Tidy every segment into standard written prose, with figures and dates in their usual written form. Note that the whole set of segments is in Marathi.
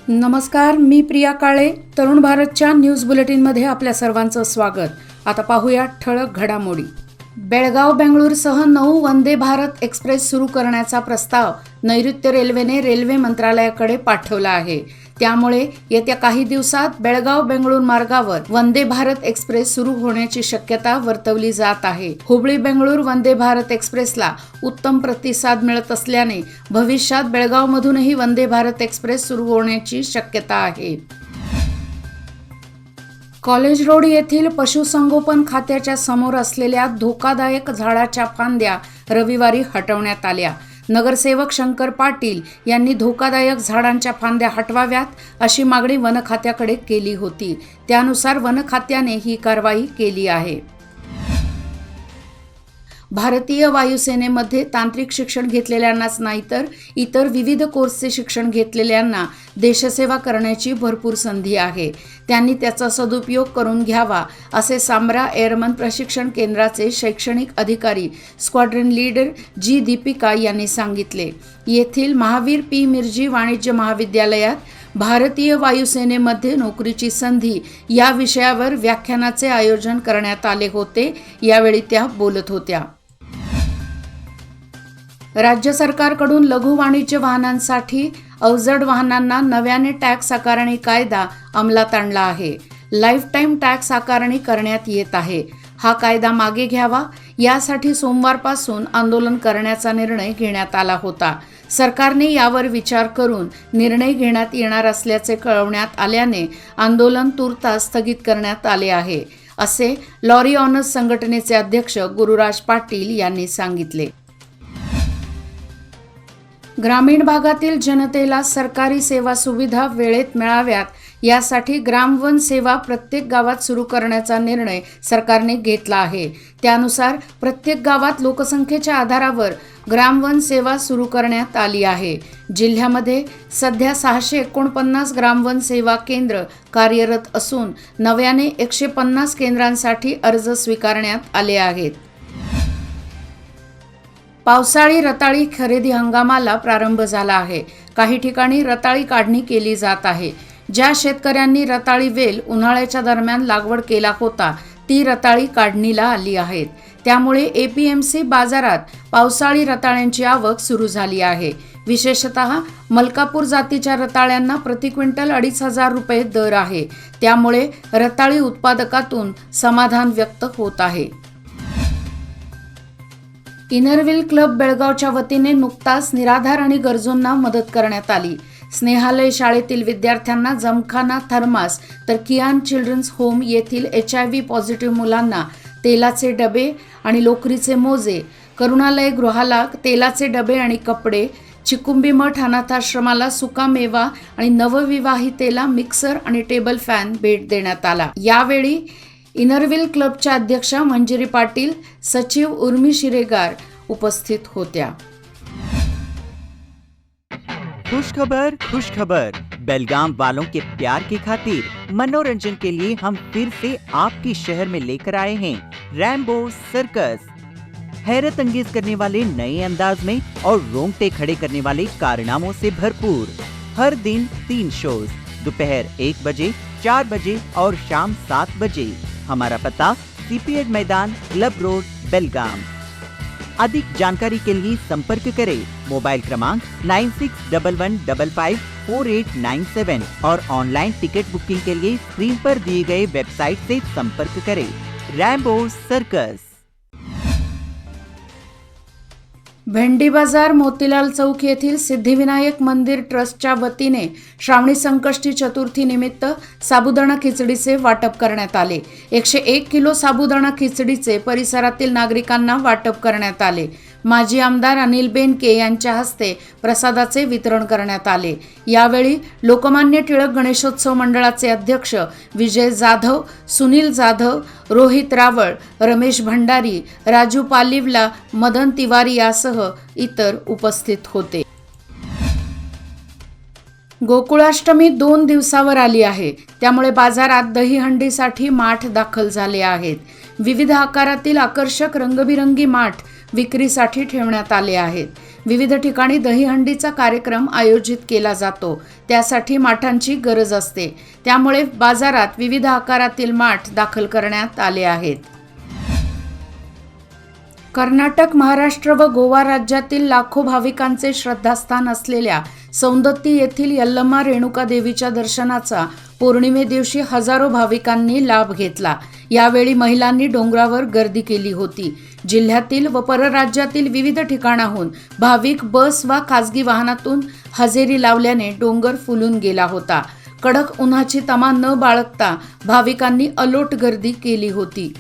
नमस्कार, मी प्रिया काळे. तरुण भारतच्या न्यूज बुलेटिनमध्ये आपल्या सर्वांचं स्वागत. आता पाहूया ठळक घडामोडी. बेळगाव बेंगळूरसह 9 वंदे भारत एक्सप्रेस सुरू करण्याचा प्रस्ताव नैऋत्य रेल्वेने रेल्वे मंत्रालयाकडे पाठवला आहे. त्यामुळे येत्या काही दिवसात बेळगाव बेंगळूर मार्गावर वंदे भारत एक्सप्रेस सुरू होण्याची शक्यता वर्तवली जात आहे. हुबळी बेंगळूर वंदे भारत एक्सप्रेसला उत्तम प्रतिसाद मिळत असल्याने भविष्यात बेळगावमधूनही वंदे भारत एक्सप्रेस सुरू होण्याची शक्यता आहे. कॉलेज रोड येथील पशुसंगोपन खात्याच्या समोर असलेल्या धोकादायक झाडाच्या फांद्या रविवारी हटवण्यात आल्या. नगरसेवक शंकर पाटील यांनी धोकादायक झाडांच्या फांद्या हटवाव्यात अशी मागणी वन खात्याकडे केली होती. त्यानुसार वन खात्याने ही कारवाई केली आहे. भारतीय वायुसेनेमध्ये तांत्रिक शिक्षण घेतलेल्यांनाच नाही तर इतर विविध कोर्सचे शिक्षण घेतलेल्यांना देशसेवा करण्याची भरपूर संधी आहे. त्यांनी त्याचा सदुपयोग करून घ्यावा असे सांब्रा एअरमन प्रशिक्षण केंद्राचे शैक्षणिक अधिकारी स्क्वॉड्रन लीडर जी दीपिका यांनी सांगितले. येथील महावीर पी मिर्जी वाणिज्य महाविद्यालयात भारतीय वायुसेनेमध्ये नोकरीची संधी या विषयावर व्याख्यानाचे आयोजन करण्यात आले होते. यावेळी त्या बोलत होत्या. राज्य सरकारकडून लघु वाणिज्य वाहनांसाठी अवजड वाहनांना नव्याने टॅक्स आकारणी कायदा अंमलात आणला आहे. लाईफ टाईम टॅक्स आकारणी करण्यात येत आहे. हा कायदा मागे घ्यावा यासाठी सोमवारपासून आंदोलन करण्याचा निर्णय घेण्यात आला होता. सरकारने यावर विचार करून निर्णय घेण्यात येणार असल्याचे कळवण्यात आल्याने आंदोलन तुर्तास स्थगित करण्यात आले आहे, असे लॉरी ऑनर्स संघटनेचे अध्यक्ष गुरुराज पाटील यांनी सांगितले. ग्रामीण भागातील जनतेला सरकारी सेवा सुविधा वेळेत मिळाव्यात यासाठी ग्रामवन सेवा प्रत्येक गावात सुरू करण्याचा निर्णय सरकारने घेतला आहे. त्यानुसार प्रत्येक गावात लोकसंख्येच्या आधारावर ग्रामवन सेवा सुरू करण्यात आली आहे. जिल्ह्यामध्ये सध्या 649 ग्रामवन सेवा केंद्र कार्यरत असून नव्याने 150 केंद्रांसाठी अर्ज स्वीकारण्यात आले आहेत. पावसाळी रताळी खरेदी हंगामाला प्रारंभ झाला आहे. काही ठिकाणी रताळी काढणी केली जात आहे. ज्या शेतकऱ्यांनी रताळी वेल उन्हाळ्याच्या दरम्यान लागवड केला होता ती रताळी काढणीला आली आहेत. त्यामुळे APMC बाजारात पावसाळी रताळ्यांची आवक सुरू झाली आहे. विशेषतः मलकापूर जातीच्या रताळ्यांना प्रति क्विंटल 2,500 रुपये दर आहे. त्यामुळे रताळी उत्पादकातून समाधान व्यक्त होत आहे. इनरव्हील क्लब बेळगावच्या वतीने नुकताच निराधार आणि गरजूंना मदत करण्यात आली. स्नेहालय शाळेतील विद्यार्थ्यांना जमखाना थर्मास तर कियान चिल्ड्रन्स होम येथील HIV पॉझिटिव्ह मुलांना तेलाचे डबे आणि लोकरीचे मोजे, करुणालय गृहाला तेलाचे डबे आणि कपडे, चिकुंबी मठ अनाथाश्रमाला सुका मेवा आणि नवविवाहितेला मिक्सर आणि टेबल फॅन भेट देण्यात आला. यावेळी इनरव्हील क्लबच्या अध्यक्षा मंजिरी पाटील, सचिव उर्मी शिरेगार उपस्थित होत्या. खुश खबर बेलगाम वालों के प्यार की खातिर मनोरंजन के लिए हम फिर से आपके शहर में लेकर आए हैं रैम्बो सर्कस. हैरत अंगेज करने वाले नए अंदाज में और रोंगटे खड़े करने वाले कारनामों से भरपूर. हर दिन 3 शोज, दोपहर 1 बजे, 4 बजे और शाम 7 बजे. हमारा पता CPED मैदान, क्लब रोड, बेलगाम. अधिक जानकारी के लिए संपर्क करें. मोबाइल क्रमांक 9611554897 और ऑनलाइन टिकट बुकिंग के लिए स्क्रीन पर दिए गए वेबसाइट से संपर्क करें. Rambo circus. भेंडी बाजार मोतीलाल चौक येथील सिद्धिविनायक मंदिर ट्रस्टच्या वतीने श्रावणी संकष्टी चतुर्थी निमित्त साबुदाणा खिचडीचे वाटप करण्यात आले. 101 किलो साबुदाणा खिचडीचे परिसरातील नागरिकांना वाटप करण्यात आले. माजी आमदार अनिल बेनके यांच्या हस्ते प्रसादाचे वितरण करण्यात आले. यावेळी लोकमान्य टिळक गणेशोत्सव मंडळाचे अध्यक्ष विजय जाधव, सुनील जाधव, रोहित रावळ, रमेश भंडारी, राजू पालिवला, मदन तिवारी यासह इतर उपस्थित होते. गोकुळाष्टमी 2 दिवसावर आली आहे. त्यामुळे बाजारात दहीहंडीसाठी माठ दाखल झाले आहेत. विविध आकारातील आकर्षक रंगबिरंगी माठ विक्रीसाठी ठेवण्यात आले आहेत. विविध ठिकाणी दहीहंडीचा कार्यक्रम आयोजित केला जातो. त्यासाठी माठांची गरज असते. त्यामुळे बाजारात विविध आकारातील माठ दाखल करण्यात आले आहेत. कर्नाटक, महाराष्ट्र व गोवा राज्यातील लाखो भाविकांचे श्रद्धास्थान असलेल्या सौंदत्ती येथील यल्लम्मा रेणुका देवीच्या दर्शनाचा पौर्णिमे दिवशी हजारो भाविकांनी लाभ घेतला. यावेळी महिलांनी डोंगरावर गर्दी केली होती. जिल्ह्यातील व परराज्यातील विविध ठिकाणाहून भाविक बस वा खासगी वाहनातून हजेरी लावल्याने डोंगर फुलून गेला होता. कडक उन्हाची तमा न बाळगता भाविकांनी अलोट गर्दी केली होती.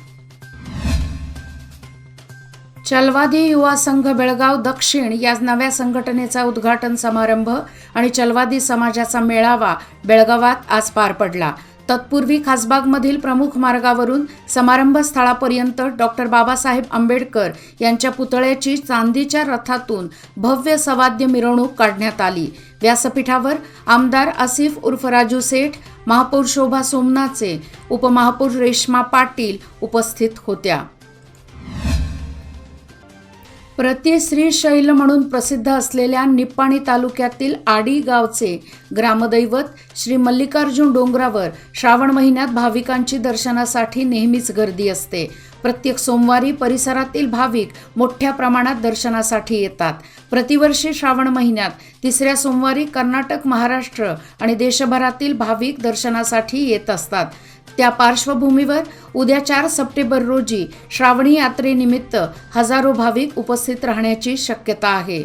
चलवादी युवा संघ बेळगाव दक्षिण या नव्या संघटनेचा उद्घाटन समारंभ आणि चलवादी समाजाचा मेळावा बेळगावात आज पार पडला. तत्पूर्वी खासबागमधील प्रमुख मार्गावरून समारंभ स्थळापर्यंत डॉक्टर बाबासाहेब आंबेडकर यांच्या पुतळ्याची चांदीच्या रथातून भव्य सवाद्य मिरवणूक काढण्यात आली. व्यासपीठावर आमदार आसिफ उर्फ राजू सेठ, महापौर शोभा सोमनाचे, उपमहापौर रेश्मा पाटील उपस्थित होत्या. प्रतिश्रीशैल म्हणून प्रसिद्ध असलेल्या निप्पाणी तालुक्यातील आडी गावचे ग्रामदैवत श्री मल्लिकार्जुन डोंगरावर श्रावण महिन्यात भाविकांची दर्शनासाठी नेहमीच गर्दी असते. प्रत्येक सोमवारी परिसरातील भाविक मोठ्या प्रमाणात दर्शनासाठी येतात. प्रतिवर्षी श्रावण महिन्यात 3ऱ्या सोमवारी कर्नाटक, महाराष्ट्र आणि देशभरातील भाविक दर्शनासाठी येत असतात. त्या पार्श्वभूमीवर उद्या 4 सप्टेंबर रोजी श्रावणी यात्रेनिमित्त हजारो भाविक उपस्थित राहण्याची शक्यता आहे.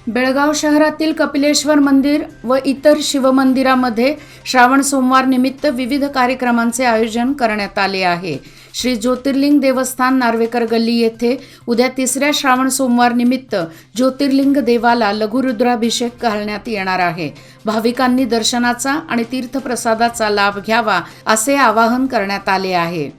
बेळगाव शहरातील कपिलेश्वर मंदिर व इतर शिवमंदिरामध्ये श्रावण सोमवार निमित्त विविध कार्यक्रमांचे आयोजन करण्यात आले आहे. श्री ज्योतिर्लिंग देवस्थान नार्वेकर गल्ली येथे उद्या 3ऱ्या श्रावण सोमवार निमित्त ज्योतिर्लिंग देवाला लघुरुद्राभिषेक घालण्यात येणार आहे. भाविकांनी दर्शनाचा आणि तीर्थप्रसादाचा लाभ घ्यावा असे आवाहन करण्यात आले आहे.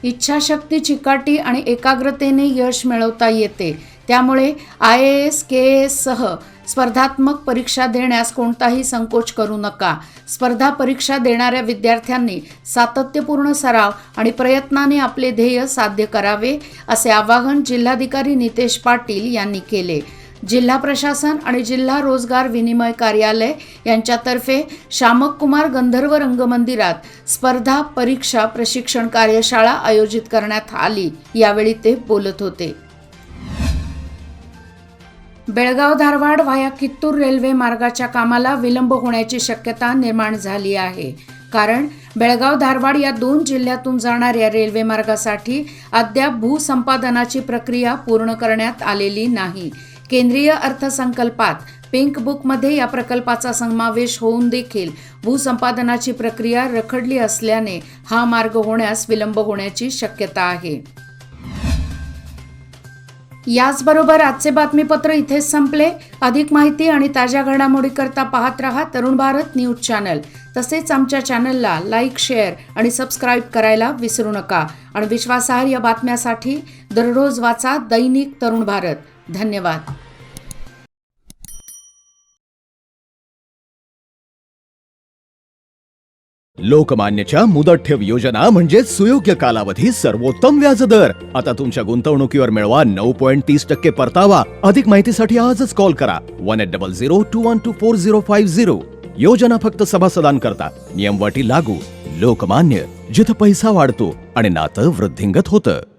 इच्छाशक्ती चिकाटी आणि एकाग्रतेने यश मिळवता येते. त्यामुळे IAS, KAS सह स्पर्धात्मक परीक्षा देण्यास कोणताही संकोच करू नका. स्पर्धा परीक्षा देणाऱ्या विद्यार्थ्यांनी सातत्यपूर्ण सराव आणि प्रयत्नाने आपले ध्येय साध्य करावे असे आवाहन जिल्हाधिकारी नितेश पाटील यांनी केले. जिल्हा प्रशासन आणि जिल्हा रोजगार विनिमय कार्यालय यांच्यातर्फे श्यामक कुमार गंधर्व रंगमंदिरात स्पर्धा परीक्षा प्रशिक्षण कार्यशाळा आयोजित करण्यात आली. यावेळी ते बोलत होते. बेळगाव धारवाड व्हाया कित्तूर रेल्वे मार्गाच्या कामाला विलंब होण्याची शक्यता निर्माण झाली आहे. कारण बेळगाव धारवाड या 2 जिल्ह्यातून जाणाऱ्या रेल्वे मार्गासाठी अद्याप भूसंपादनाची प्रक्रिया पूर्ण करण्यात आलेली नाही. केंद्रीय अर्थसंकल्पात पिंक बुकमध्ये या प्रकल्पाचा समावेश होऊन देखील भूसंपादनाची प्रक्रिया रखडली असल्याने हा मार्ग होण्यास विलंब होण्याची शक्यता आहे. याचबरोबर आजचे बातमीपत्र इथेच संपले. अधिक माहिती आणि ताज्या घडामोडीकरता पाहत रहा तरुण भारत न्यूज चॅनल. तसेच आमच्या चॅनलला लाईक, शेअर आणि सबस्क्राईब करायला विसरू नका. आणि विश्वासार्ह बातम्यासाठी दररोज वाचा दैनिक तरुण भारत. धन्यवाद. लोकमान्यच्या मुदत ठेव योजना म्हणजे सुयोग्य कालावधी, सर्वोत्तम व्याजदर. आता तुमच्या गुंतवणुकीवर मिळवा 9.30% परतावा. अधिक माहितीसाठी आजच कॉल करा 180021245050. योजना फक्त सभासदांकरता. नियम अटी लागू. लोकमान्य, जिथं पैसा वाढतो आणि नातं वृद्धिंगत होतं.